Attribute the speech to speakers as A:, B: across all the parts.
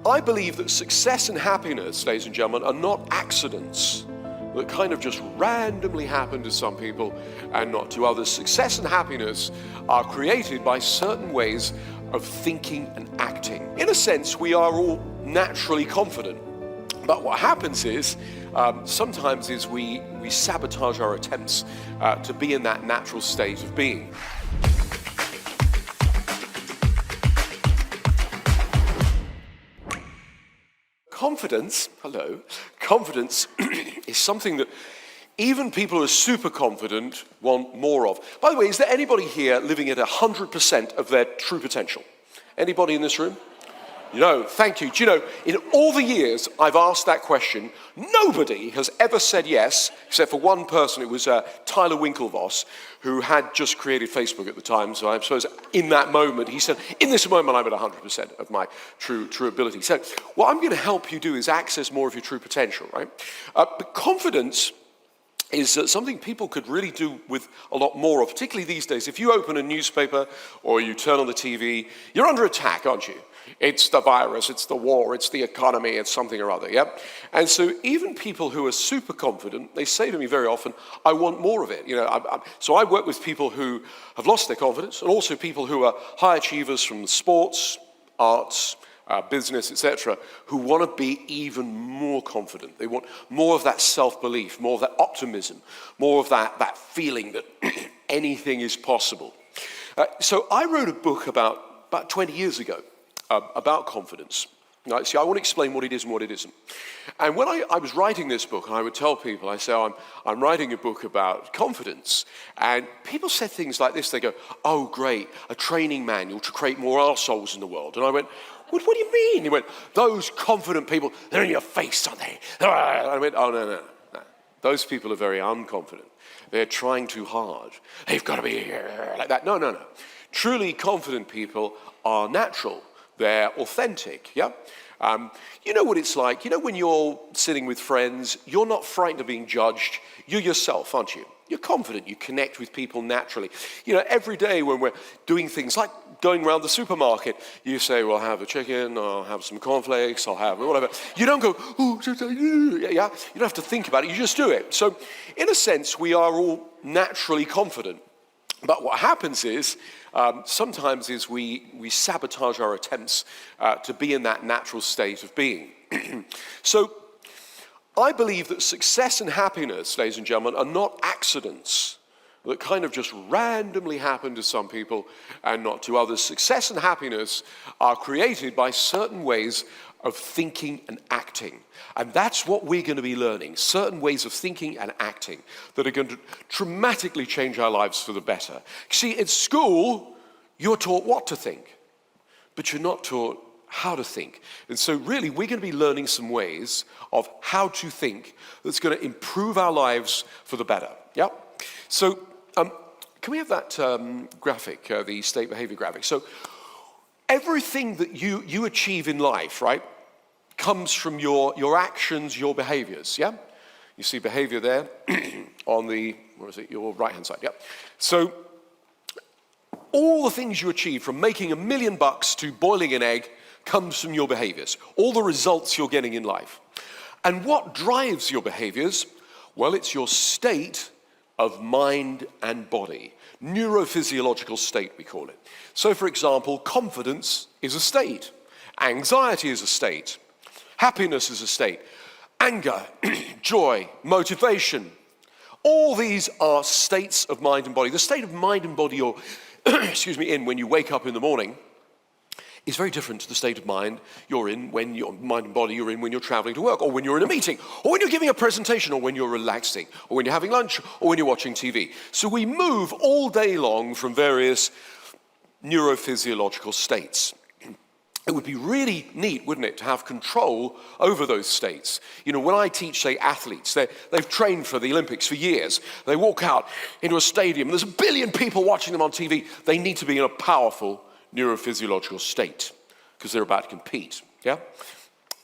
A: I believe that success and happiness, ladies and gentlemen, are not accidents that kind of just randomly happen to some people and not to others. Success and happiness are created by certain ways of thinking and acting. In a sense, we are all naturally confident. But what happens is, sometimes is we sabotage our attempts to be in that natural state of being. Confidence is something that even people who are super confident want more of. By the way, is there anybody here living at 100% of their true potential? Anybody in this room? No, thank you. Do you know, in all the years I've asked that question, nobody has ever said yes, except for one person. It was Tyler Winklevoss, who had just created Facebook at the time. So I suppose in that moment, he said, in this moment, I'm at 100% of my true ability. So what I'm going to help you do is access more of your true potential, right? But confidence is something people could really do with a lot more of, particularly these days. If you open a newspaper or you turn on the TV, you're under attack, aren't you? It's the virus, it's the war, it's the economy, it's something or other, yeah? And so even people who are super confident, they say to me very often, I want more of it. You know, so I work with people who have lost their confidence, and also people who are high achievers from sports, arts, business, etc., who want to be even more confident. They want more of that self-belief, more of that optimism, more of that feeling that anything is possible. So I wrote a book about 20 years ago about confidence. Now, see, I want to explain what it is and what it isn't. And when I was writing this book, and I would tell people, I say, I'm writing a book about confidence. And people said things like this. They go, oh, great, a training manual to create more arseholes in the world. And I went, what do you mean? He went, those confident people, they're in your face, aren't they? I went, oh, no. Those people are very unconfident. They're trying too hard. They've got to be like that. No. Truly confident people are natural. They're authentic, yeah? You know what it's like. You know when you're sitting with friends, you're not frightened of being judged. You're yourself, aren't you? You're confident. You connect with people naturally. You know, every day when we're doing things like going around the supermarket, you say, well, I'll have a chicken, I'll have some cornflakes, I'll have whatever. You don't go, oh, yeah? You don't have to think about it. You just do it. So in a sense, we are all naturally confident. But what happens is, sometimes is we sabotage our attempts to be in that natural state of being. So I believe that success and happiness, ladies and gentlemen, are not accidents that kind of just randomly happen to some people and not to others. Success and happiness are created by certain ways of thinking and acting. And that's what we're going to be learning, certain ways of thinking and acting that are going to dramatically change our lives for the better. See, at school, you're taught what to think, but you're not taught how to think. And so really, we're going to be learning some ways of how to think that's going to improve our lives for the better. Yeah? So, can we have that graphic, the state behavior graphic? So, everything that you achieve in life, right, comes from your actions, your behaviors, yeah? You see behavior there on the, your right-hand side, yeah? So, all the things you achieve, from making $1 million to boiling an egg, comes from your behaviors. All the results you're getting in life. And what drives your behaviors? Well, it's your state of mind and body. Neurophysiological state, we call it. So, for example, confidence is a state. Anxiety is a state. Happiness is a state. Anger, joy, motivation. All these are states of mind and body. The state of mind and body you're, in when you wake up in the morning is very different to the state of mind you're in when your mind and body you're in when you're traveling to work, or when you're in a meeting, or when you're giving a presentation, or when you're relaxing, or when you're having lunch, or when you're watching TV. So we move all day long from various neurophysiological states. It would be really neat, wouldn't it, to have control over those states. You know, when I teach, say, athletes, they've trained for the Olympics for years. They walk out into a stadium, there's 1 billion people watching them on TV. They need to be in a powerful neurophysiological state because they're about to compete, yeah?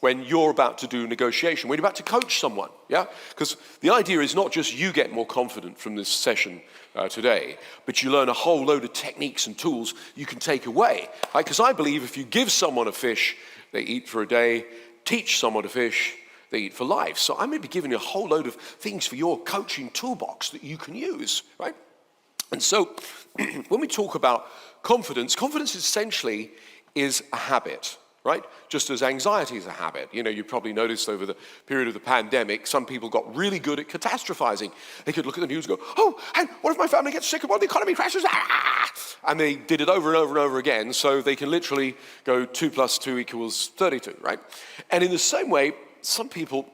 A: When you're about to do negotiation, when you're about to coach someone, yeah? Because the idea is not just you get more confident from this session today, but you learn a whole load of techniques and tools you can take away. Because I believe if you give someone a fish, they eat for a day, teach someone to fish, they eat for life. So I'm going to be giving you a whole load of things for your coaching toolbox that you can use, right? And so when we talk about confidence, confidence essentially is a habit, right? Just as anxiety is a habit. You know, you probably noticed over the period of the pandemic, some people got really good at catastrophizing. They could look at the news and go, oh, and what if my family gets sick and what if the economy crashes? Ah! And they did it over and over and over again, so they can literally go 2 + 2 = 32, right? And in the same way, some people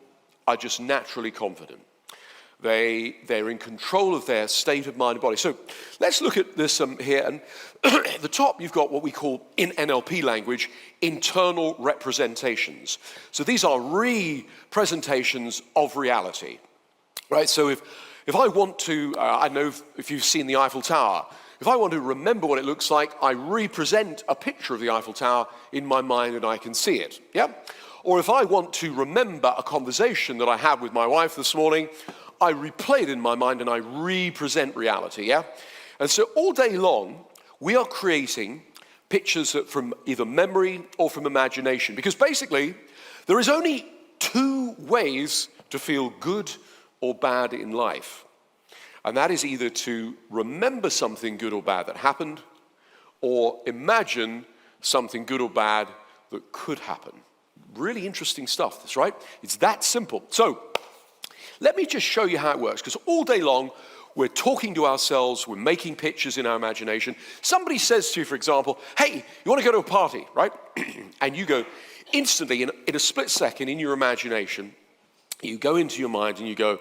A: are just naturally confident. They're in control of their state of mind and body. So let's look at this here. And at the top, you've got what we call, in NLP language, internal representations. So these are representations of reality, right? So if I want to, I don't know if you've seen the Eiffel Tower. If I want to remember what it looks like, I represent a picture of the Eiffel Tower in my mind and I can see it, yeah? Or if I want to remember a conversation that I had with my wife this morning, I replay it in my mind and I represent reality, yeah? And so all day long, we are creating pictures from either memory or from imagination. Because basically, there is only 2 ways to feel good or bad in life. And that is either to remember something good or bad that happened, or imagine something good or bad that could happen. Really interesting stuff, that's right? It's that simple. So, let me just show you how it works, because all day long, we're talking to ourselves, we're making pictures in our imagination. Somebody says to you, for example, hey, you want to go to a party, right? And you go instantly, in a split second, in your imagination, you go into your mind and you go,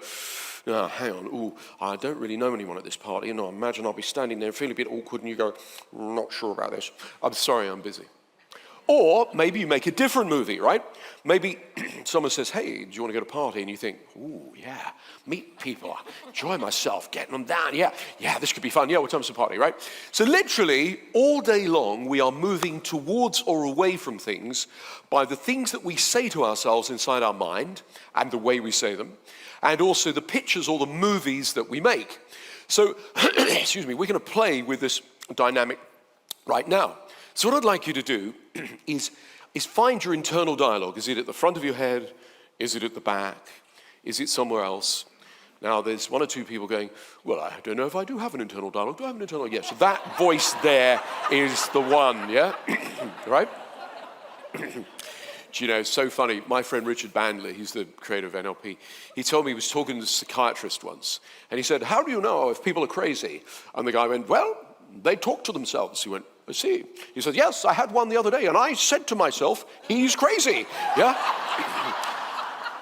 A: oh, hang on, ooh, I don't really know anyone at this party. And I imagine I'll be standing there feeling a bit awkward, and you go, not sure about this. I'm sorry, I'm busy. Or maybe you make a different movie, right? Maybe someone says, hey, do you want to go to a party? And you think, ooh, yeah, meet people, enjoy myself, getting them down. Yeah, this could be fun. Yeah, what time's the party, right? So literally, all day long, we are moving towards or away from things by the things that we say to ourselves inside our mind and the way we say them, and also the pictures or the movies that we make. So, excuse me, we're going to play with this dynamic right now. So what I'd like you to do is find your internal dialogue. Is it at the front of your head? Is it at the back? Is it somewhere else? Now, there's 1 or 2 people going, well, I don't know if I do have an internal dialogue. Do I have an internal? Yes, so that voice there is the one, yeah? Right? Do you know, it's so funny. My friend Richard Bandler, he's the creator of NLP, he told me he was talking to a psychiatrist once. And he said, how do you know if people are crazy? And the guy went, well, they talk to themselves. He went, I see. He said, yes, I had one the other day, and I said to myself, he's crazy. Yeah?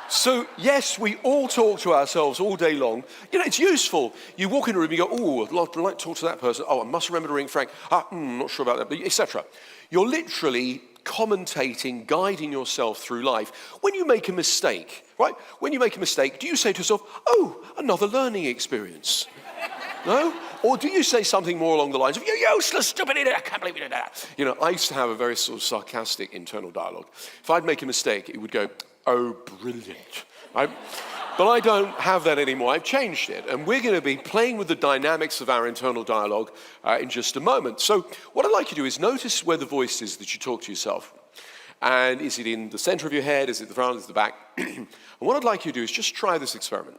A: So, yes, we all talk to ourselves all day long. You know, it's useful. You walk in a room, you go, oh, I'd like to talk to that person. Oh, I must remember to ring Frank. Not sure about that, but etc. You're literally commentating, guiding yourself through life. When you make a mistake, right? When you make a mistake, do you say to yourself, oh, another learning experience? No? Or do you say something more along the lines of, you useless, stupid idiot, I can't believe you did that. You know, I used to have a very sort of sarcastic internal dialogue. If I'd make a mistake, it would go, oh, brilliant. Right? But I don't have that anymore. I've changed it. And we're going to be playing with the dynamics of our internal dialogue in just a moment. So what I'd like you to do is notice where the voice is that you talk to yourself. And is it in the center of your head? Is it the front? Is it the back? And what I'd like you to do is just try this experiment.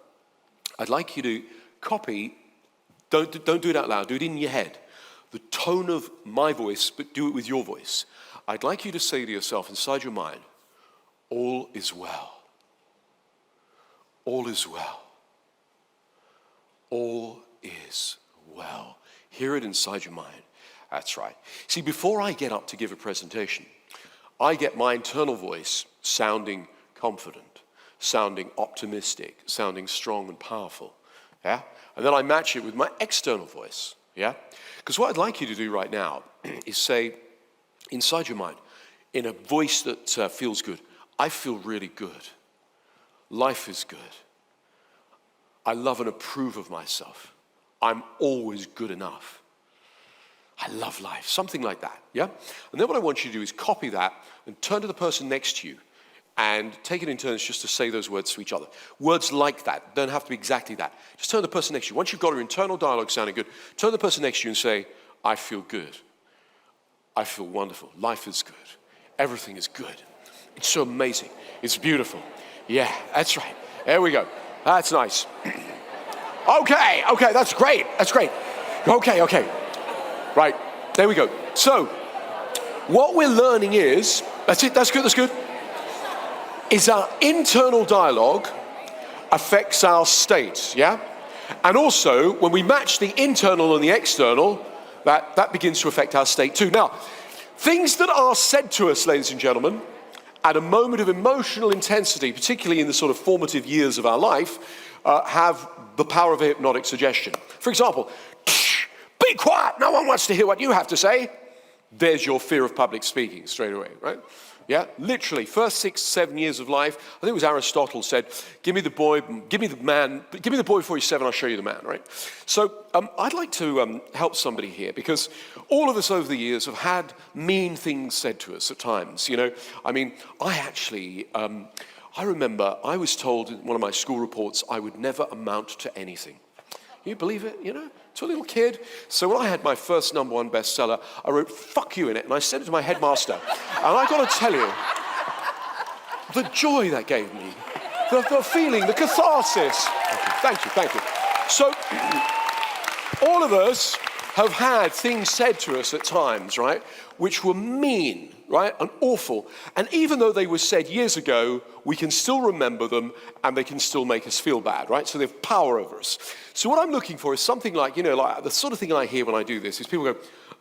A: I'd like you to copy. Don't do it out loud, do it in your head. The tone of my voice, but do it with your voice. I'd like you to say to yourself inside your mind, all is well. All is well. All is well. Hear it inside your mind. That's right. See, before I get up to give a presentation, I get my internal voice sounding confident, sounding optimistic, sounding strong and powerful. Yeah? And then I match it with my external voice, yeah? Because what I'd like you to do right now is say, inside your mind, in a voice that feels good, I feel really good. Life is good. I love and approve of myself. I'm always good enough. I love life, something like that, yeah? And then what I want you to do is copy that and turn to the person next to you and take it in turns just to say those words to each other. Words like that, don't have to be exactly that. Just turn to the person next to you. Once you've got your internal dialogue sounding good, turn to the person next to you and say, I feel good. I feel wonderful. Life is good. Everything is good. It's so amazing. It's beautiful. Yeah, that's right. There we go. That's nice. Okay, that's great. That's great. Okay. Right, there we go. So, what we're learning is, that's it, that's good, is our internal dialogue affects our state, yeah? And also, when we match the internal and the external, that begins to affect our state too. Now, things that are said to us, ladies and gentlemen, at a moment of emotional intensity, particularly in the sort of formative years of our life, have the power of a hypnotic suggestion. For example, be quiet, no one wants to hear what you have to say. There's your fear of public speaking straight away, right? Yeah, literally, first 6, 7 years of life, I think it was Aristotle said, give me the boy before he's 7, I'll show you the man, right? So I'd like to help somebody here, because all of us over the years have had mean things said to us at times, you know. I mean, I remember I was told in one of my school reports I would never amount to anything. Can you believe it, you know? To a little kid. So when I had my first #1 bestseller, I wrote "fuck you" in it, and I sent it to my headmaster. And I got to tell you, the joy that gave me, the feeling, the catharsis. Thank you. So all of us have had things said to us at times, right, which were mean, right, and awful. And even though they were said years ago, we can still remember them, and they can still make us feel bad, right? So they have power over us. So what I'm looking for is something like, you know, like the sort of thing I hear when I do this is people go,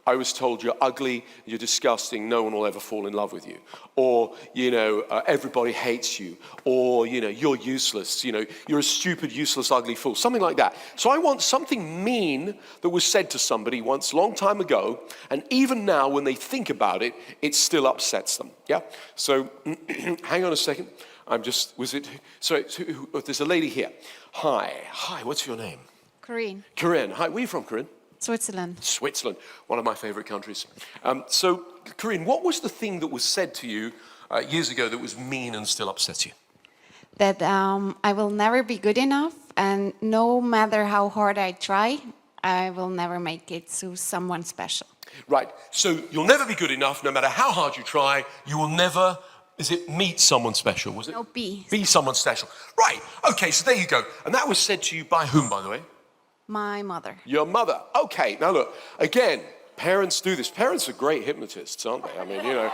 A: I was told you're ugly, you're disgusting, no one will ever fall in love with you. Or, you know, everybody hates you. Or, you know, you're useless, you know, you're a stupid, useless, ugly fool. Something like that. So I want something mean that was said to somebody once, a long time ago, and even now when they think about it, it still upsets them, yeah? So, hang on a second. There's a lady here. Hi, what's your name?
B: Corinne.
A: Corinne, hi, where are you from, Corinne?
B: Switzerland,
A: one of my favorite countries. So, Corinne, what was the thing that was said to you years ago that was mean and still upsets you?
B: That I will never be good enough, and no matter how hard I try, I will never make it to someone special.
A: Right, so you'll never be good enough, no matter how hard you try, you will never, meet someone special, was it?
B: No, be.
A: Be someone special. Right, okay, so there you go. And that was said to you by whom, by the way?
B: My mother.
A: Your mother. Okay, now look, again, parents do this. Parents are great hypnotists, aren't they? I mean, you know,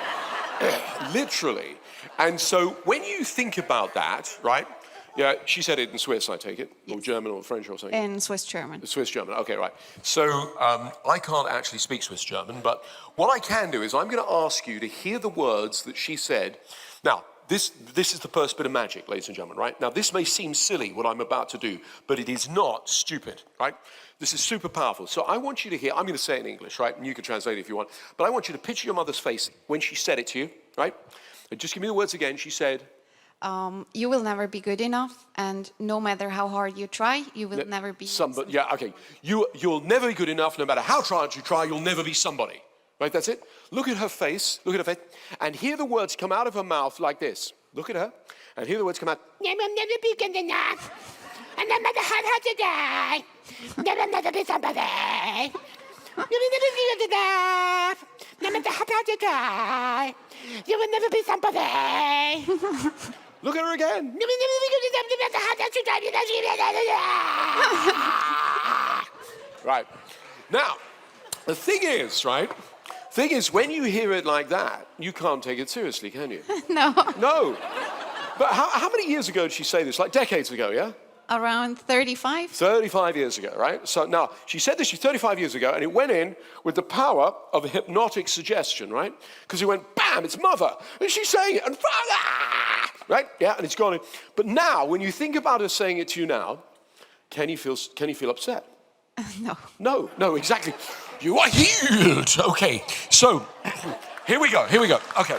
A: literally. And so when you think about that, right? Yeah, she said it in Swiss, I take it, or German or French or something.
B: In Swiss German.
A: Swiss German, okay, right. So I can't actually speak Swiss German, but what I can do is I'm going to ask you to hear the words that she said. Now, this is the first bit of magic, ladies and gentlemen, right? Now, this may seem silly, what I'm about to do, but it is not stupid, right? This is super powerful. So I want you to hear, I'm going to say it in English, right? And you can translate it if you want. But I want you to picture your mother's face when she said it to you, right? And just give me the words again. She said...
B: you will never be good enough, and no matter how hard you try, you will never be
A: somebody. Yeah, okay. You'll never be good enough, no matter how hard you try, you'll never be somebody. Right, that's it. Look at her face, and hear the words come out of her mouth like this. Look at her, and hear the words come out.
C: I will never be good enough, and no matter how hard you try, you will never be somebody. You will never be good enough, no matter how hard you try, you will never be somebody.
A: Look at her again.
C: You will never be good enough, no matter how hard you try, you will never be.
A: Right. Now, the thing is, when you hear it like that, you can't take it seriously, can you?
B: No.
A: No. But how many years ago did she say this? Like decades ago, yeah?
B: Around 35.
A: 35 years ago, right? So now, she said this 35 years ago, and it went in with the power of a hypnotic suggestion, right? Because it went, bam, it's mother. And she's saying it, and father, right? Yeah, and it's gone in. But now, when you think about her saying it to you now, can you feel upset?
B: No.
A: No, exactly. You are healed. Okay, so here we go. Okay.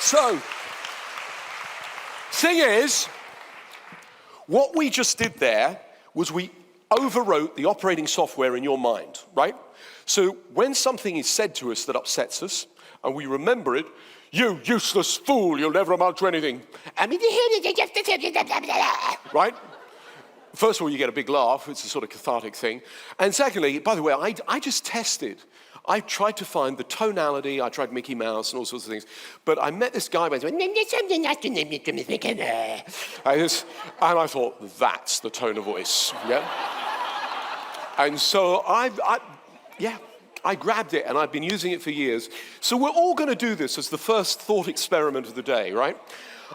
A: So, thing is, what we just did there was we overwrote the operating software in your mind, right? So when something is said to us that upsets us, and we remember it, you useless fool, you'll never amount to anything. Right? First of all, you get a big laugh. It's a sort of cathartic thing. And secondly, by the way, I just tested I tried to find the tonality, I tried Mickey Mouse and all sorts of things, but I met this guy and I thought, that's the tone of voice, yeah? And so I grabbed it and I've been using it for years. So we're all going to do this as the first thought experiment of the day, right?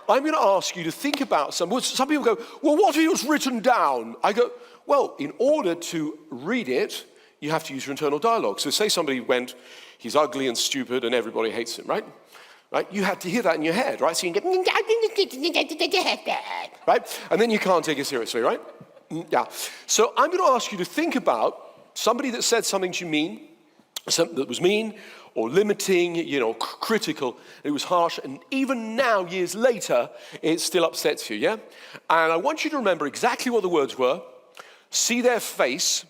A: I'm going to ask you to think about some people go, well, what if it was written down? I go, well, in order to read it, you have to use your internal dialogue. So say somebody went, he's ugly and stupid and everybody hates him, right? Right? You have to hear that in your head, right? So you can get, right? And then you can't take it seriously, right? Yeah. So I'm going to ask you to think about somebody that said something to you mean, something that was mean or limiting, critical, it was harsh, and even now, years later, it still upsets you, yeah? And I want you to remember exactly what the words were, see their face,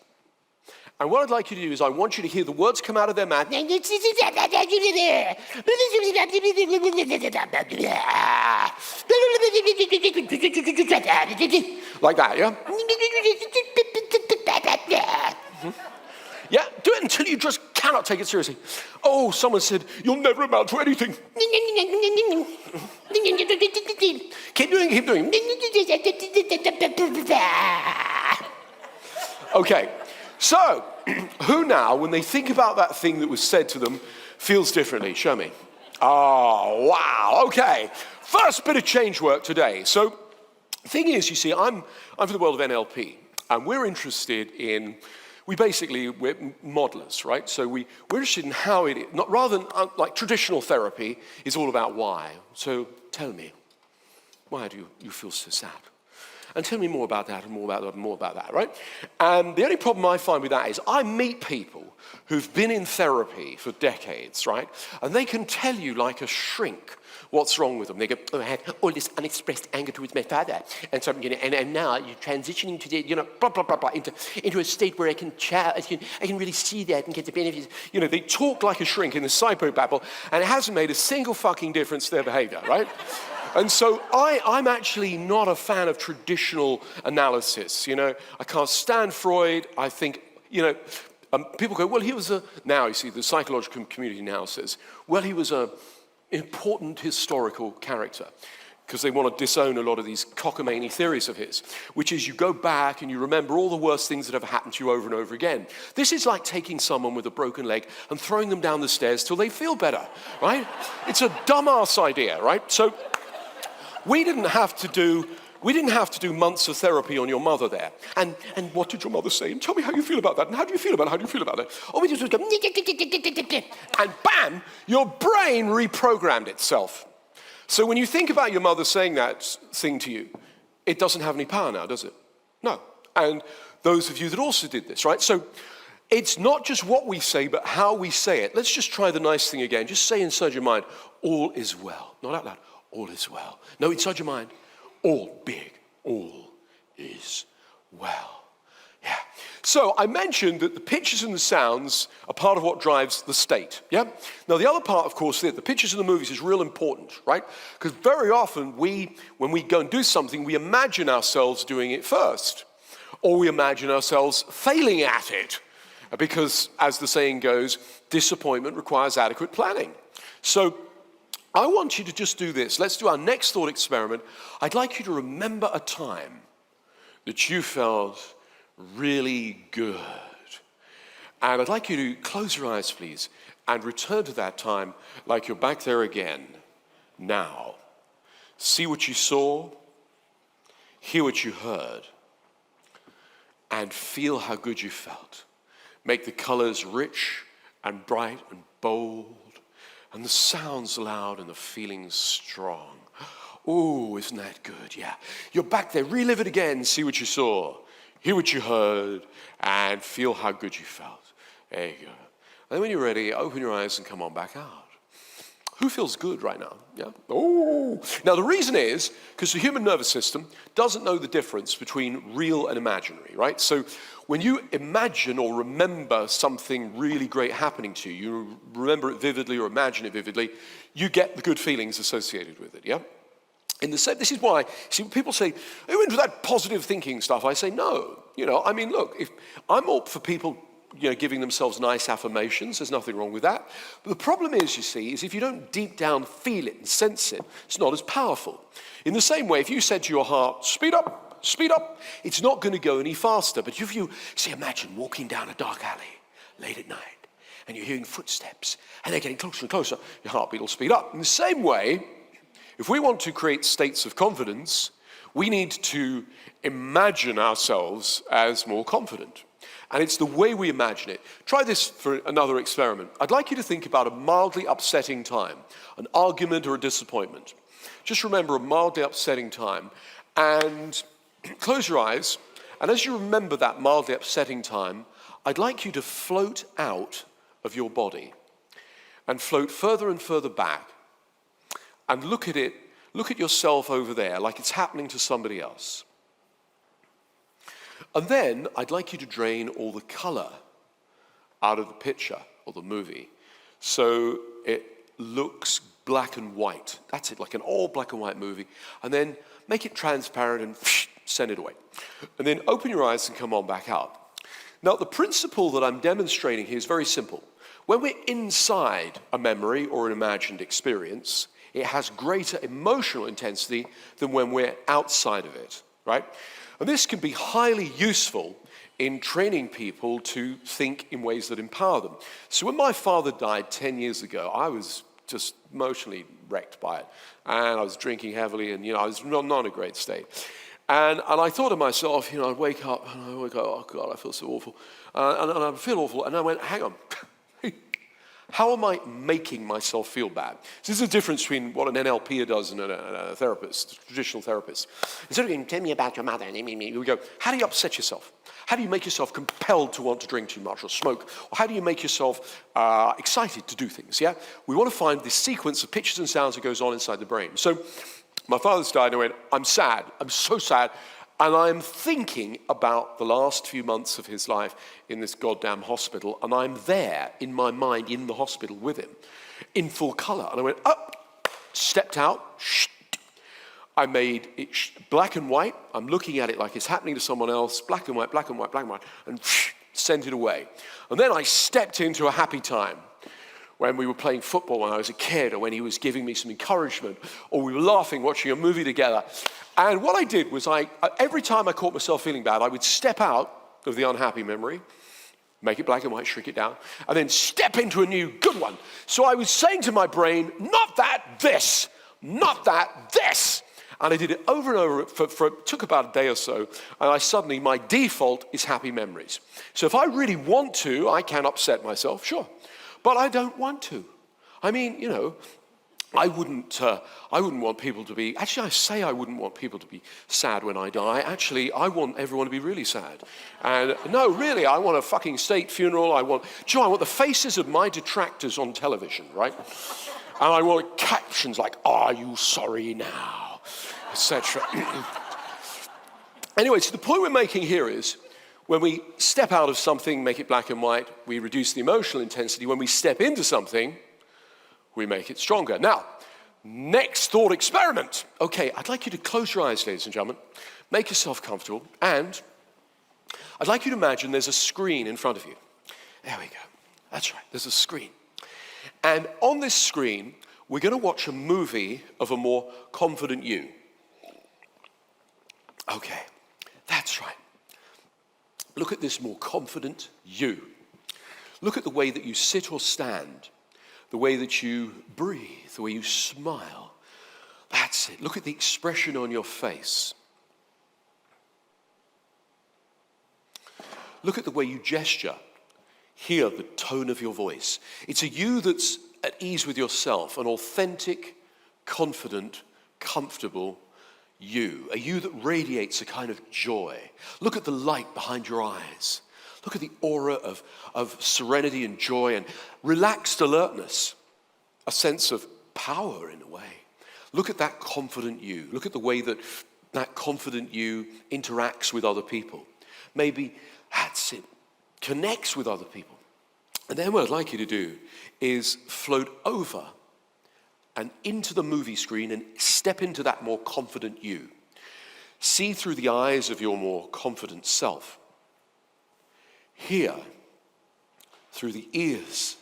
A: and what I'd like you to do is I want you to hear the words come out of their mouth like that, yeah? Yeah, do it until you just cannot take it seriously. Oh, someone said, you'll never amount to anything. Keep doing. Okay, so who now, when they think about that thing that was said to them, feels differently? Show me. Oh, wow, okay. First bit of change work today. So, the thing is, you see, I'm from the world of NLP, and we're interested in we're modelers, right? So we're interested in how it is, rather than like traditional therapy is all about why. So tell me, why do you feel so sad? And tell me more about that and more about that and more about that, right? And the only problem I find with that is I meet people who've been in therapy for decades, right? And they can tell you like a shrink what's wrong with them. They go, oh, I had all this unexpressed anger towards my father. And so, and now you're transitioning to blah, blah, blah, blah, into a state where I can really see that and get the benefits. They talk like a shrink in the psychobabble, and it hasn't made a single fucking difference to their behavior, right? And so I'm actually not a fan of traditional analysis. I can't stand Freud. I think, people go, well, now you see the psychological community now says, well, he was a important historical character, because they want to disown a lot of these cockamamie theories of his, which is you go back and you remember all the worst things that ever happened to you over and over again. This is like taking someone with a broken leg and throwing them down the stairs till they feel better, right? It's a dumbass idea, right? So we didn't have to do months of therapy on your mother there. And what did your mother say? And tell me how you feel about that. And how do you feel about it? How do you feel about it? Oh, we just go, and bam, your brain reprogrammed itself. So when you think about your mother saying that thing to you, it doesn't have any power now, does it? No. And those of you that also did this, right? So it's not just what we say, but how we say it. Let's just try the nice thing again. Just say inside your mind, all is well. Not out loud, all is well. No, inside your mind, all big, all is well. Yeah. So I mentioned that the pictures and the sounds are part of what drives the state. Yeah. Now the other part, of course, the pictures and the movies is real important, right? Because very often when we go and do something, we imagine ourselves doing it first, or we imagine ourselves failing at it, because, as the saying goes, disappointment requires adequate planning. So I want you to just do this. Let's do our next thought experiment. I'd like you to remember a time that you felt really good. And I'd like you to close your eyes, please, and return to that time like you're back there again. Now, see what you saw, hear what you heard, and feel how good you felt. Make the colors rich and bright and bold, and the sounds loud and the feelings strong. Oh, isn't that good? Yeah. You're back there. Relive it again. See what you saw. Hear what you heard. And feel how good you felt. There you go. And then when you're ready, open your eyes and come on back out. Who feels good right now? Yeah. Oh. Now the reason is because the human nervous system doesn't know the difference between real and imaginary, right? So when you imagine or remember something really great happening to you, you remember it vividly or imagine it vividly, you get the good feelings associated with it, yeah? This is why, see, people say, are you into that positive thinking stuff? I say, no. Look, if I'm all for people giving themselves nice affirmations. There's nothing wrong with that. But the problem is, you see, is if you don't deep down feel it and sense it, it's not as powerful. In the same way, if you said to your heart, speed up, it's not going to go any faster. But if you, imagine walking down a dark alley late at night, and you're hearing footsteps, and they're getting closer and closer, your heartbeat will speed up. In the same way, if we want to create states of confidence, we need to imagine ourselves as more confident. And it's the way we imagine it. Try this for another experiment. I'd like you to think about a mildly upsetting time, an argument or a disappointment. Just remember a mildly upsetting time and close your eyes. And as you remember that mildly upsetting time, I'd like you to float out of your body and float further and further back and look at it, look at yourself over there like it's happening to somebody else. And then I'd like you to drain all the color out of the picture or the movie so it looks black and white. That's it, like an all black and white movie. And then make it transparent and send it away. And then open your eyes and come on back out. Now, the principle that I'm demonstrating here is very simple. When we're inside a memory or an imagined experience, it has greater emotional intensity than when we're outside of it, right? And this can be highly useful in training people to think in ways that empower them. So when my father died 10 years ago, I was just emotionally wrecked by it. And I was drinking heavily and, I was not in a great state. And I thought to myself, I'd wake up and oh God, I feel so awful. And I'd feel awful. And I went, hang on. How am I making myself feel bad? So this is the difference between what an NLPer does and a therapist, a traditional therapist. Instead of going, tell me about your mother, we go, how do you upset yourself? How do you make yourself compelled to want to drink too much or smoke? Or how do you make yourself excited to do things, yeah? We want to find this sequence of pictures and sounds that goes on inside the brain. So my father's died and I went, I'm sad, I'm so sad. And I'm thinking about the last few months of his life in this goddamn hospital, and I'm there in my mind in the hospital with him in full color. And I went up, stepped out, I made it black and white. I'm looking at it like it's happening to someone else, black and white, black and white, black and white, and sent it away. And then I stepped into a happy time when we were playing football when I was a kid, or when he was giving me some encouragement, or we were laughing, watching a movie together. And what I did was every time I caught myself feeling bad, I would step out of the unhappy memory, make it black and white, shrink it down, and then step into a new good one. So I was saying to my brain, not that, this, not that, this. And I did it over and over it took about a day or so, and my default is happy memories. So if I really want to, I can upset myself, sure. But I don't want to. I mean, I wouldn't want people to be, actually I say I wouldn't want people to be sad when I die. Actually, I want everyone to be really sad. And no, really, I want a fucking state funeral. I want the faces of my detractors on television, right? And I want captions like, are you sorry now? Etc. Anyway, so the point we're making here is, when we step out of something, make it black and white, we reduce the emotional intensity. When we step into something, we make it stronger. Now, next thought experiment. Okay, I'd like you to close your eyes, ladies and gentlemen. Make yourself comfortable. And I'd like you to imagine there's a screen in front of you. There we go. That's right, there's a screen. And on this screen, we're going to watch a movie of a more confident you. Okay, that's right. Look at this more confident you. Look at the way that you sit or stand, the way that you breathe, the way you smile. That's it. Look at the expression on your face. Look at the way you gesture. Hear the tone of your voice. It's a you that's at ease with yourself, an authentic, confident, comfortable you, a you that radiates a kind of joy. Look at the light behind your eyes. Look at the aura of serenity and joy and relaxed alertness, a sense of power in a way. Look at that confident you. Look at the way that confident you interacts with other people. Maybe, that's it, connects with other people. And then what I'd like you to do is float over and into the movie screen and step into that more confident you. See through the eyes of your more confident self. Hear through the ears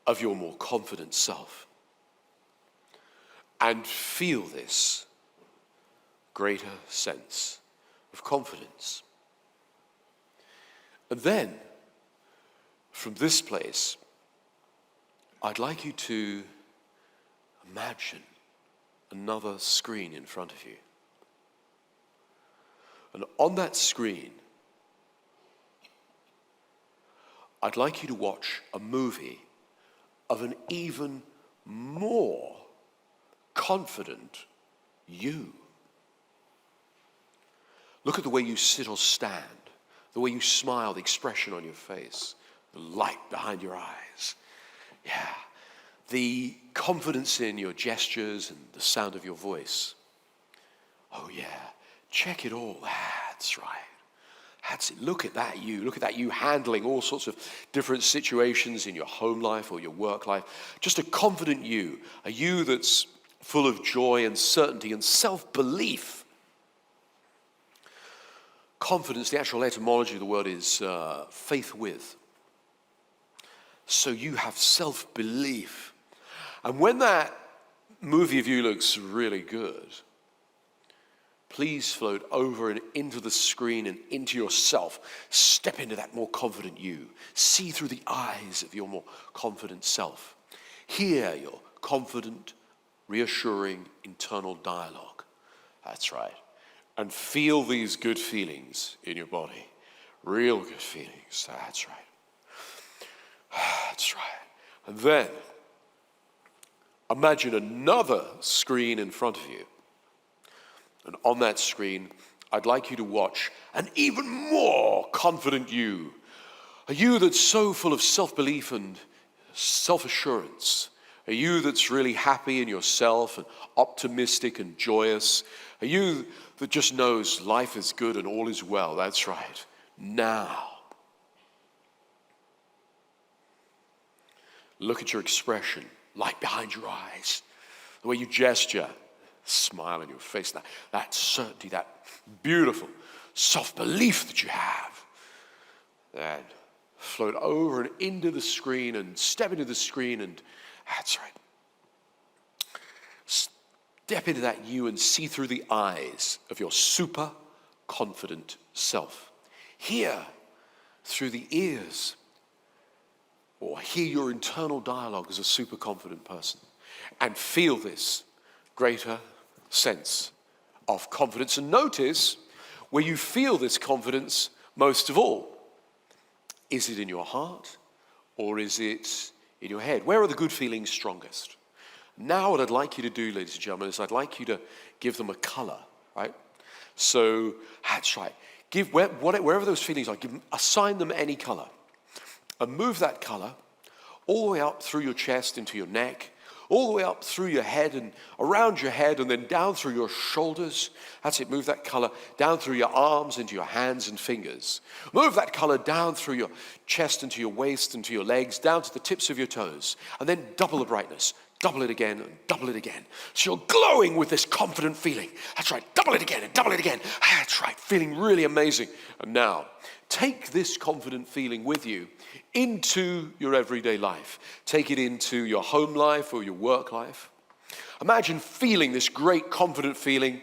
A: of your more confident self. And feel this greater sense of confidence. And then, from this place, I'd like you to imagine another screen in front of you. And on that screen, I'd like you to watch a movie of an even more confident you. Look at the way you sit or stand, the way you smile, the expression on your face, the light behind your eyes. Yeah, the confidence in your gestures and the sound of your voice. Oh yeah, check it all. That's right. That's it. Look at that you. Look at that you handling all sorts of different situations in your home life or your work life. Just a confident you, a you that's full of joy and certainty and self-belief. Confidence, the actual etymology of the word is faith with. So you have self-belief. And when that movie of you looks really good, please float over and into the screen and into yourself. Step into that more confident you. See through the eyes of your more confident self. Hear your confident, reassuring internal dialogue. That's right. And feel these good feelings in your body. Real good feelings. That's right. That's right. And then, imagine another screen in front of you. And on that screen, I'd like you to watch an even more confident you. A you that's so full of self-belief and self-assurance. A you that's really happy in yourself and optimistic and joyous. A you that just knows life is good and all is well. That's right. Now, look at your expression, light behind your eyes, the way you gesture, smile on your face, that certainty, that beautiful self-belief that you have. Then float over and into the screen and step into the screen and that's right. Step into that you and see through the eyes of your super confident self. Hear through the ears or hear your internal dialogue as a super confident person and feel this greater sense of confidence. And notice where you feel this confidence most of all. Is it in your heart or is it in your head? Where are the good feelings strongest? Now what I'd like you to do, ladies and gentlemen, is I'd like you to give them a color, right? So that's right. Wherever those feelings are, assign them any color. And move that color all the way up through your chest into your neck, all the way up through your head and around your head and then down through your shoulders. That's it. Move that color down through your arms into your hands and fingers. Move that color down through your chest into your waist, into your legs, down to the tips of your toes. And then double the brightness. Double it again and double it again. So you're glowing with this confident feeling. That's right. Double it again and double it again. That's right. Feeling really amazing. And now, take this confident feeling with you into your everyday life. Take it into your home life or your work life. Imagine feeling this great confident feeling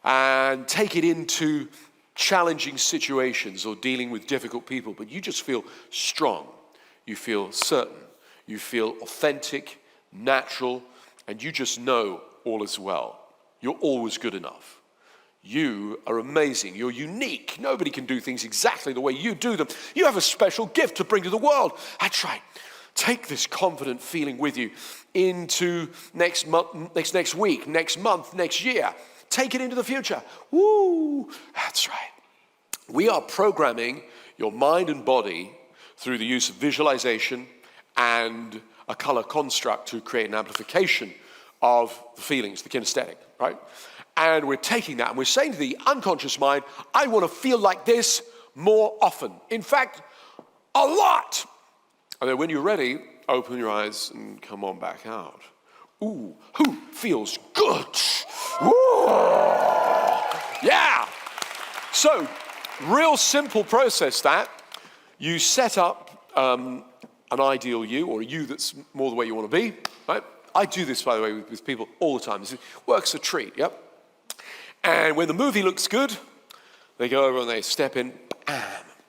A: and take it into challenging situations or dealing with difficult people. But you just feel strong. You feel certain. You feel authentic, natural, and you just know all is well. You're always good enough. You are amazing. You're unique. Nobody can do things exactly the way you do them. You have a special gift to bring to the world. That's right. Take this confident feeling with you into next month, next week, next month, next year. Take it into the future. Woo! That's right. We are programming your mind and body through the use of visualization and a color construct to create an amplification of the feelings, the kinesthetic, right? And we're taking that and we're saying to the unconscious mind, I want to feel like this more often. In fact, a lot. And then when you're ready, open your eyes and come on back out. Ooh, who feels good? Ooh. Yeah. So, real simple process that. You set up an ideal you, or a you that's more the way you want to be, right? I do this, by the way, with people all the time. This works a treat, yep? And when the movie looks good, they go over and they step in, bam,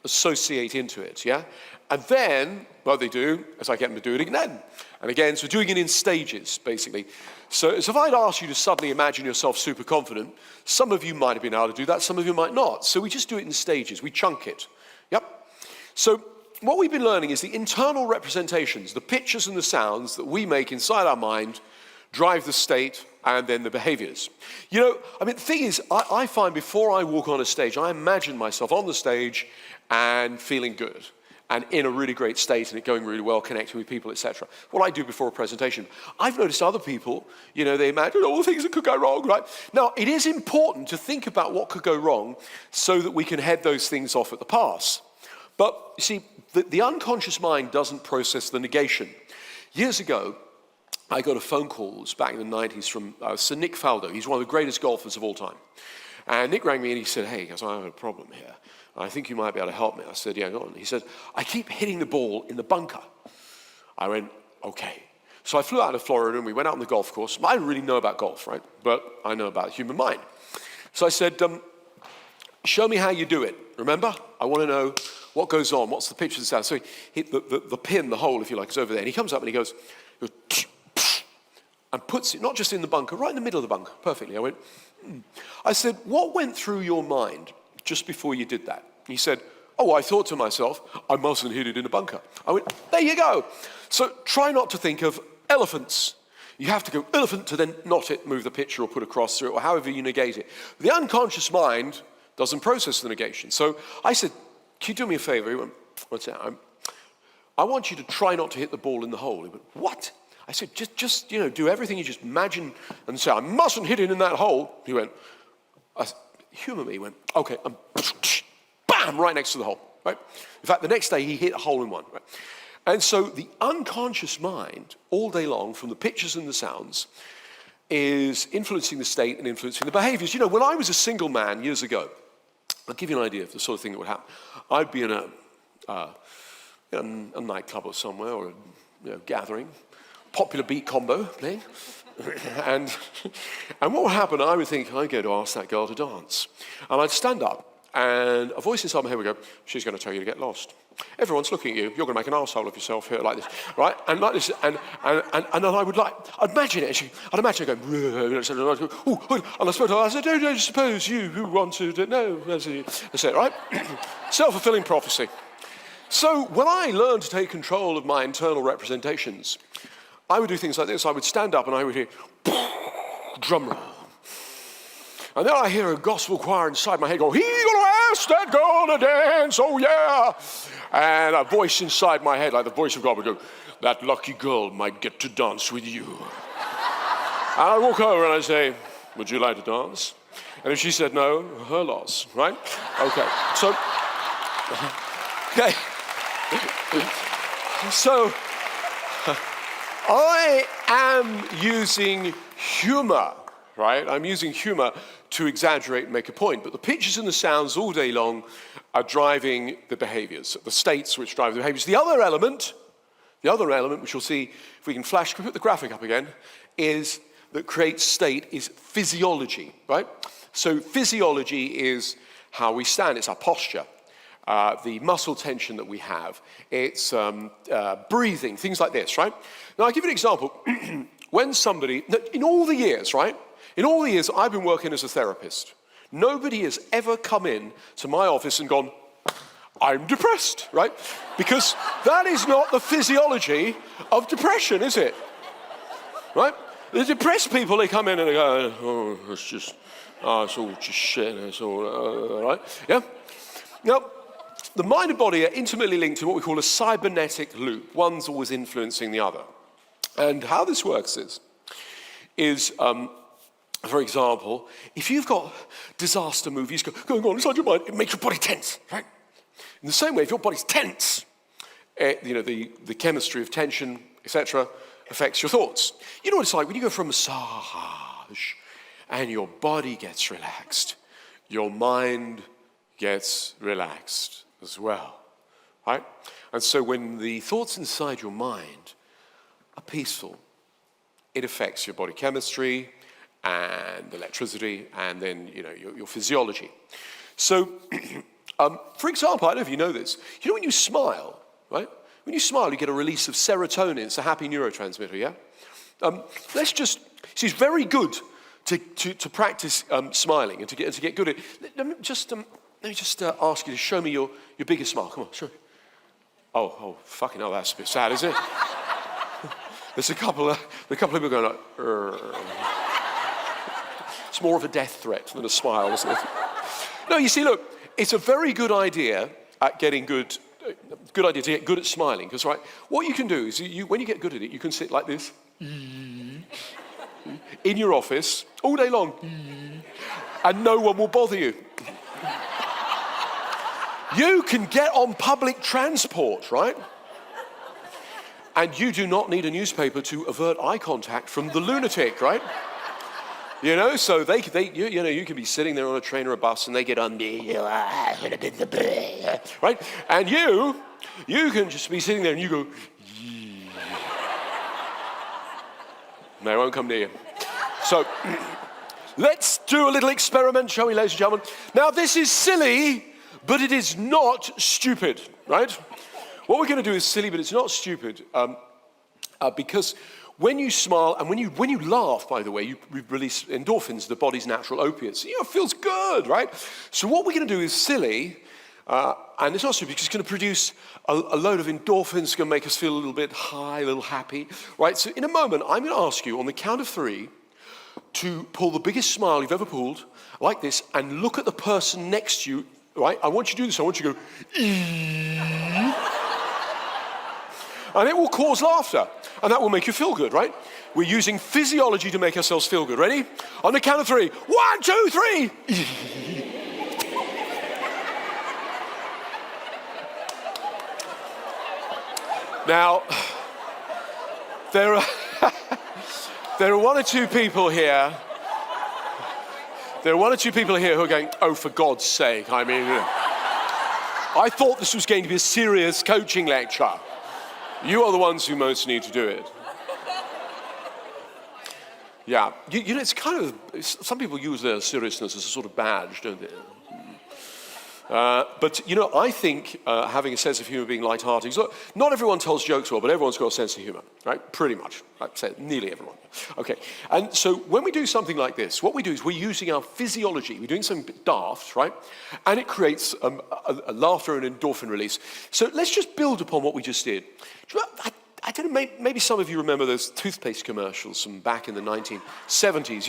A: associate into it, yeah? And then what they do is I get them to do it again. And again, so doing it in stages, basically. So if I'd asked you to suddenly imagine yourself super confident, some of you might have been able to do that, some of you might not. So we just do it in stages, we chunk it, yep? So what we've been learning is the internal representations, the pictures and the sounds that we make inside our mind drive the state and then the behaviors. You know, I mean, the thing is, I find before I walk on a stage, I imagine myself on the stage and feeling good and in a really great state and it going really well, connecting with people, etc. What I do before a presentation, I've noticed other people, you know, they imagine all the things that could go wrong, right? Now, it is important to think about what could go wrong so that we can head those things off at the pass. But, you see, the unconscious mind doesn't process the negation. Years ago, I got a phone calls back in the 90s from Sir Nick Faldo. He's one of the greatest golfers of all time. And Nick rang me and he said, hey, guys, I have a problem here. I think you might be able to help me. I said, yeah, go on. He said, I keep hitting the ball in the bunker. I went, okay. So I flew out to Florida and we went out on the golf course. I didn't really know about golf, right? But I know about the human mind. So I said, show me how you do it. Remember? I want to know what goes on. What's the picture and sound? So he hit the pin, the hole, if you like, is over there. And he comes up and he goes and puts it not just in the bunker, right in the middle of the bunker, perfectly. I went, I said, what went through your mind just before you did that? He said, oh, I thought to myself, I mustn't hit it in a bunker. I went, there you go. So try not to think of elephants. You have to go elephant to then knot it, move the picture or put a cross through it or however you negate it. The unconscious mind doesn't process the negation. So I said, can you do me a favor? He went, what's that? I want you to try not to hit the ball in the hole. He went, what? I said, just you know, do everything you just imagine and say, I mustn't hit it in that hole. He went, humor me. He went, okay, bam, right next to the hole, right? In fact, the next day he hit a hole in one, right? And so the unconscious mind, all day long, from the pictures and the sounds, is influencing the state and influencing the behaviors. You know, when I was a single man years ago, I'll give you an idea of the sort of thing that would happen. I'd be in a nightclub or somewhere, or a gathering, popular beat combo playing, and what would happen, I would think, I'm going to ask that girl to dance. And I'd stand up, and a voice inside my head would go, she's going to tell you to get lost. Everyone's looking at you, you're going to make an arsehole of yourself here like this, right? And like this, and then I'd imagine it, I'd imagine it going, and I said, don't you suppose you who want to know, that's it, right? Self-fulfilling prophecy. So when I learned to take control of my internal representations, I would do things like this. I would stand up and I would hear, drum roll. And then I hear a gospel choir inside my head go, he's gonna ask that girl to dance, oh yeah. And a voice inside my head, like the voice of God, would go, that lucky girl might get to dance with you. And I walk over and I say, would you like to dance? And if she said no, her loss, right? Okay, so, okay. So, I am using humor, right? I'm using humor to exaggerate and make a point. But the pictures and the sounds all day long are driving the behaviors, the states which drive the behaviors. The other element, which you'll see if we can flash, can we put the graphic up again, is that creates state is physiology, right? So physiology is how we stand, it's our posture. The muscle tension that we have, it's breathing, things like this, right? Now, I'll give you an example. When somebody, in all the years, right? In all the years I've been working as a therapist, nobody has ever come in to my office and gone, I'm depressed, right? Because that is not the physiology of depression, is it? Right? The depressed people, they come in and they go, oh, it's all just shit, it's all, right? Yeah? Now, the mind and body are intimately linked in what we call a cybernetic loop. One's always influencing the other. And how this works is for example, if you've got disaster movies going on inside your mind, it makes your body tense, right? In the same way, if your body's tense, the chemistry of tension, etc., affects your thoughts. You know what it's like when you go for a massage and your body gets relaxed, your mind gets relaxed as well, right? And so when the thoughts inside your mind are peaceful, it affects your body chemistry and electricity and then, your physiology. So, for example, I don't know if you know this, when you smile, right? When you smile, you get a release of serotonin. It's a happy neurotransmitter, yeah? It's very good to practice smiling and to get good at it. Let me just ask you to show me your biggest smile. Come on, show me. Oh, fucking hell, that's a bit sad, isn't it? There's a couple of people going like, It's more of a death threat than a smile, isn't it? No, you see, look, it's a very good idea at getting good idea to get good at smiling, because, right, what you can do is, when you get good at it, you can sit like this, in your office, all day long, and no one will bother you. You can get on public transport, right? And you do not need a newspaper to avert eye contact from the lunatic, right? So you can be sitting there on a train or a bus and they get on right? And you can just be sitting there and you go, and they won't come near you. So let's do a little experiment, shall we, ladies and gentlemen? Now, this is silly, but it is not stupid, right? What we're going to do is silly, but it's not stupid, because when you smile and when you laugh, by the way, you release endorphins, the body's natural opiates. It feels good, right? So what we're going to do is silly, and it's not stupid because it's going to produce a load of endorphins. It's going to make us feel a little bit high, a little happy, right? So in a moment, I'm going to ask you on the count of 3 to pull the biggest smile you've ever pulled, like this, and look at the person next to you, right? I want you to do this. I want you to go, and it will cause laughter, and that will make you feel good, right? We're using physiology to make ourselves feel good. Ready? On the count of 3. 1, 2, 3. Now, there are 1 or 2 people here. There are 1 or 2 people here who are going, oh, for God's sake, I mean, I thought this was going to be a serious coaching lecture. You are the ones who most need to do it. Yeah, it's kind of, some people use their seriousness as a sort of badge, don't they? But I think having a sense of humor, being lighthearted, not everyone tells jokes well, but everyone's got a sense of humor, right? Pretty much, I'd say nearly everyone. Okay, and so when we do something like this, what we do is we're using our physiology, we're doing something daft, right? And it creates a laughter and endorphin release. So let's just build upon what we just did. I don't know, maybe some of you remember those toothpaste commercials from back in the 1970s,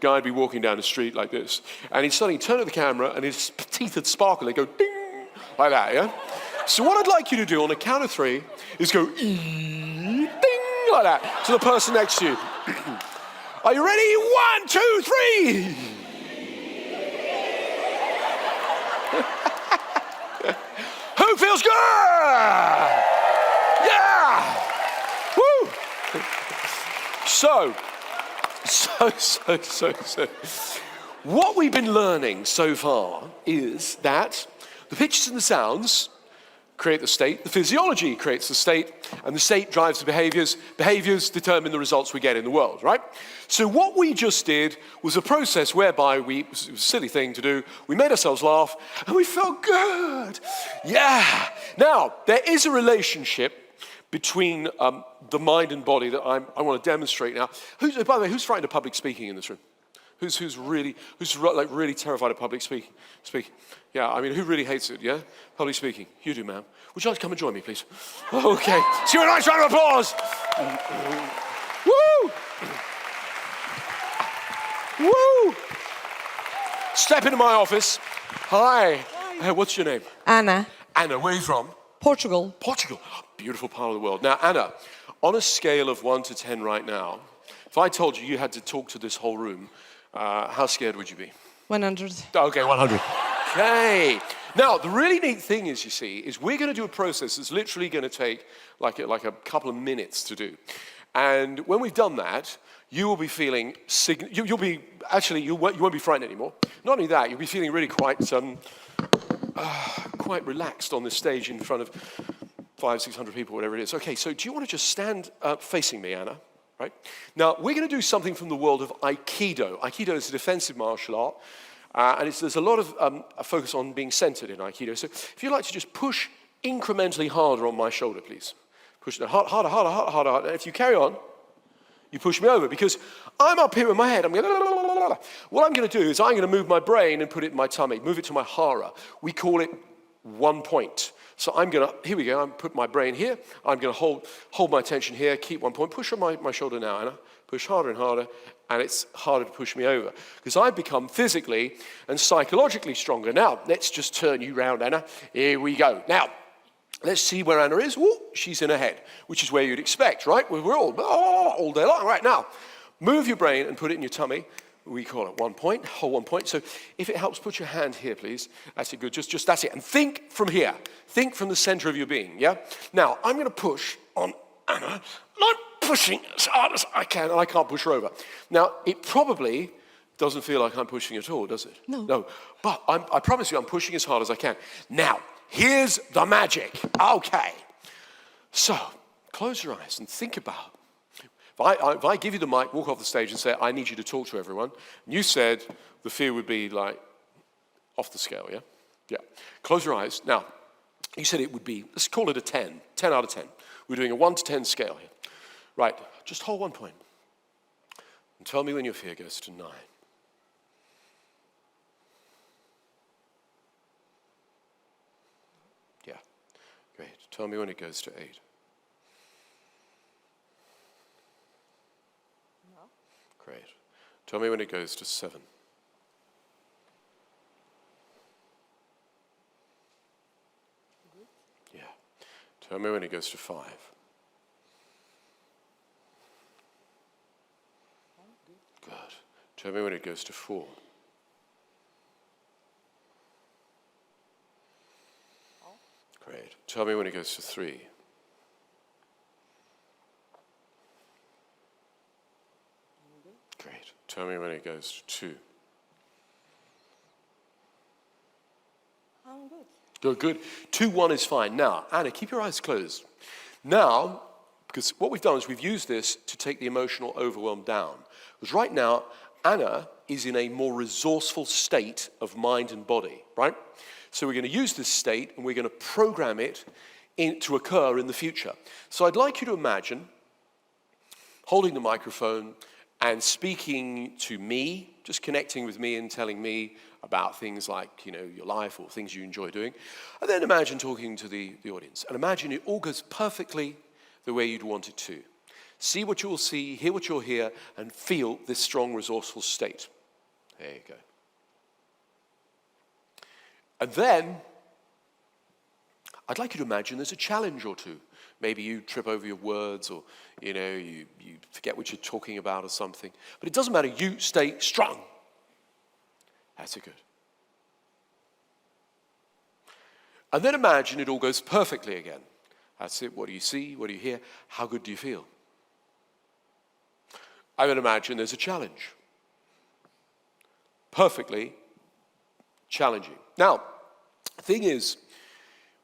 A: Guy would be walking down the street like this, and he'd suddenly turn to the camera and his teeth would sparkle, they'd go ding, like that, yeah? So what I'd like you to do on the count of 3 is go ding, like that, to the person next to you. Are you ready? 1, 2, 3! Who feels good? Yeah! Woo! So, what we've been learning so far is that the pictures and the sounds create the state, the physiology creates the state, and the state drives the behaviors. Behaviors determine the results we get in the world, right? So what we just did was a process whereby it was a silly thing to do, we made ourselves laugh, and we felt good. Yeah! Now, there is a relationship between the mind and body that I want to demonstrate now. By the way, who's frightened of public speaking in this room? Who's really terrified of public speaking? Yeah, I mean, who really hates it, yeah? Public speaking. You do, ma'am. Would you like to come and join me, please? Okay. See you a nice round of applause. Woo! Woo! Step into my office. Hi. What's your name?
D: Anna.
A: Anna, where are you from?
D: Portugal.
A: Portugal. Beautiful part of the world. Now, Anna, on a scale of 1 to 10 right now, if I told you had to talk to this whole room, how scared would you be?
D: 100.
A: Okay, 100. Okay. Now, the really neat thing is, you see, is we're going to do a process that's literally going to take like a couple of minutes to do. And when we've done that, you will be feeling, you won't be frightened anymore. Not only that, you'll be feeling really quite quite relaxed on this stage in front of 500-600 people, whatever it is. Okay, so do you want to just stand facing me, Anna? Right? Now, we're going to do something from the world of Aikido. Aikido is a defensive martial art, and there's a lot of a focus on being centered in Aikido. So if you'd like to just push incrementally harder on my shoulder, please. Push it harder, harder, harder, harder, harder. And if you carry on, you push me over, because I'm up here in my head. I'm going, what I'm going to do is I'm going to move my brain and put it in my tummy, move it to my hara. We call it 1 point. So I'm going to, here we go, I'm put my brain here. I'm going to hold my attention here, keep 1 point. Push on my shoulder now, Anna. Push harder and harder, and it's harder to push me over, because I've become physically and psychologically stronger. Now, let's just turn you round, Anna. Here we go. Now, let's see where Anna is. Woo, she's in her head, which is where you'd expect, right? We're all day long. Right, now, move your brain and put it in your tummy. We call it 1 point, hold 1 point. So if it helps, put your hand here, please. That's it, good, just that's it. And think from here. Think from the center of your being, yeah? Now, I'm gonna push on Anna. And I'm pushing as hard as I can, and I can't push her over. Now, it probably doesn't feel like I'm pushing at all, does it? No, but I promise you I'm pushing as hard as I can. Now, here's the magic. Okay, so close your eyes and think about, if I give you the mic, walk off the stage and say, I need you to talk to everyone, and you said the fear would be like off the scale, yeah? Yeah. Close your eyes. Now, you said it would be, let's call it a 10 out of 10. We're doing a 1 to 10 scale here. Right, just hold 1 point. And tell me when your fear goes to 9. Yeah, great. Tell me when it goes to 8. Great. Tell me when it goes to 7. Yeah. Tell me when it goes to 5. Good. Tell me when it goes to 4. Great. Tell me when it goes to 3. Great. Tell me when it goes to 2.
D: I'm good.
A: Good. 2, 1 is fine. Now, Anna, keep your eyes closed. Now, because what we've done is we've used this to take the emotional overwhelm down. Because right now, Anna is in a more resourceful state of mind and body, right? So we're going to use this state and we're going to program it to occur in the future. So I'd like you to imagine holding the microphone and speaking to me, just connecting with me and telling me about things like, your life or things you enjoy doing. And then imagine talking to the audience. And imagine it all goes perfectly the way you'd want it to. See what you'll see, hear what you'll hear, and feel this strong, resourceful state. There you go. And then, I'd like you to imagine there's a challenge or two. Maybe you trip over your words, or you forget what you're talking about or something. But it doesn't matter, you stay strong. That's it, good. And then imagine it all goes perfectly again. That's it, what do you see, what do you hear, how good do you feel? I would imagine there's a challenge. Perfectly challenging. Now, the thing is,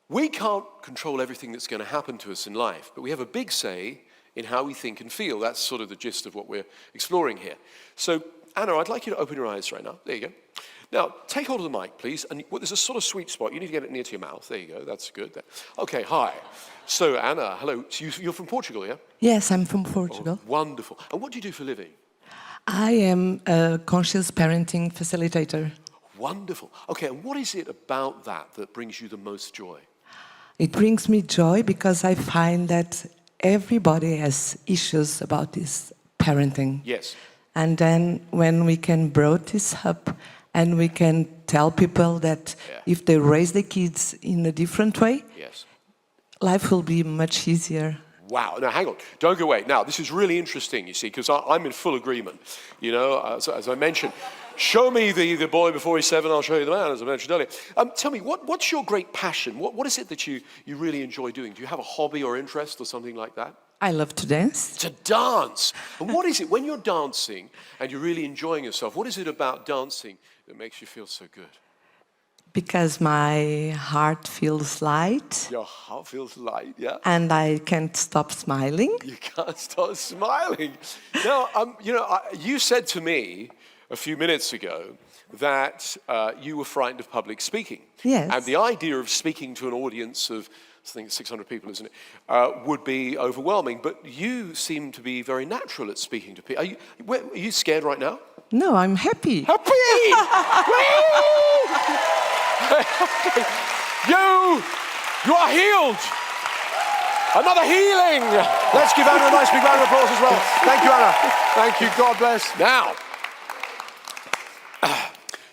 A: we can't control everything that's going to happen to us in life, but we have a big say in how we think and feel. That's sort of the gist of what we're exploring here. So, Anna, I'd like you to open your eyes right now. There you go. Now, take hold of the mic, please. And there's a sort of sweet spot. You need to get it near to your mouth. There you go. That's good. Okay, hi. So, Anna, hello. So you're from Portugal, yeah?
D: Yes, I'm from Portugal.
A: Oh, wonderful. And what do you do for a living?
D: I am a conscious parenting facilitator.
A: Wonderful. Okay, and what is it about that brings you the most joy?
D: It brings me joy because I find that everybody has issues about this parenting.
A: Yes.
D: And then when we can broach this up and we can tell people that if they raise their kids in a different way,
A: yes,
D: life will be much easier.
A: Wow. Now, hang on. Don't go away. Now, this is really interesting, you see, because I'm in full agreement. As I mentioned, show me the boy before he's 7, I'll show you the man, as I mentioned earlier. Tell me, what's your great passion? What is it that you really enjoy doing? Do you have a hobby or interest or something like that?
D: I love to dance.
A: To dance. And what is it, when you're dancing and you're really enjoying yourself, what is it about dancing that makes you feel so good?
D: Because my heart feels light
A: Your heart feels light, yeah?
D: and I can't stop smiling.
A: You can't stop smiling. Now, you said to me a few minutes ago that you were frightened of public speaking.
D: Yes.
A: And the idea of speaking to an audience of, I think, 600 people, isn't it, would be overwhelming. But you seem to be very natural at speaking to people. Are you scared right now?
D: No, I'm happy.
A: Happy! You are healed. Another healing. Let's give Anna a nice big round of applause as well. Thank you, Anna. Thank you. God bless. Now,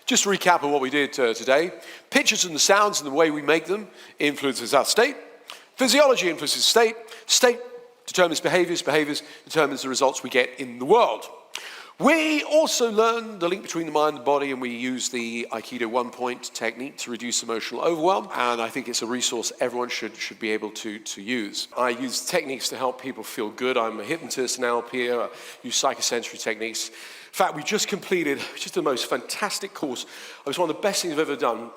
A: just to recap on what we did today. Pictures and the sounds and the way we make them influences our state. Physiology influences state. State determines behaviors. Behaviors determines the results we get in the world. We also learn the link between the mind and the body, and we use the Aikido one-point technique to reduce emotional overwhelm, and I think it's a resource everyone should be able to use. I use techniques to help people feel good. I'm a hypnotist, an NLP, I use psychosensory techniques. In fact, we just completed just the most fantastic course. It was one of the best things I've ever done.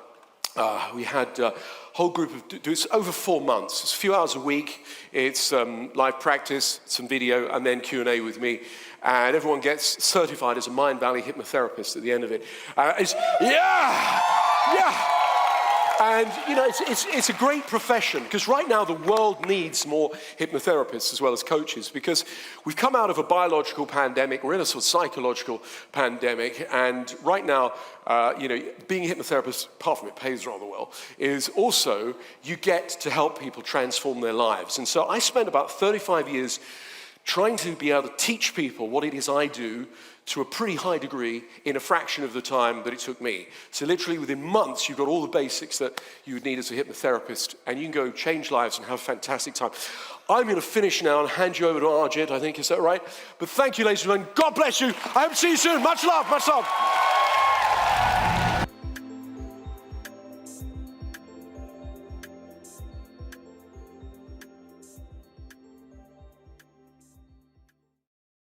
A: We had a whole group of, it's over 4 months. It's a few hours a week. It's live practice, some video, and then Q&A with me. And everyone gets certified as a Mind Valley hypnotherapist at the end of it. Yeah. And it's a great profession, because right now the world needs more hypnotherapists as well as coaches, because we've come out of a biological pandemic, we're in a sort of psychological pandemic, and right now, being a hypnotherapist, apart from it pays rather well, is also you get to help people transform their lives. And so I spent about 35 years trying to be able to teach people what it is I do to a pretty high degree in a fraction of the time that it took me. So literally within months, you've got all the basics that you would need as a hypnotherapist, and you can go change lives and have a fantastic time. I'm going to finish now and hand you over to Arjit, I think, is that right? But thank you, ladies and gentlemen. God bless you. I hope to see you soon. Much love, much love.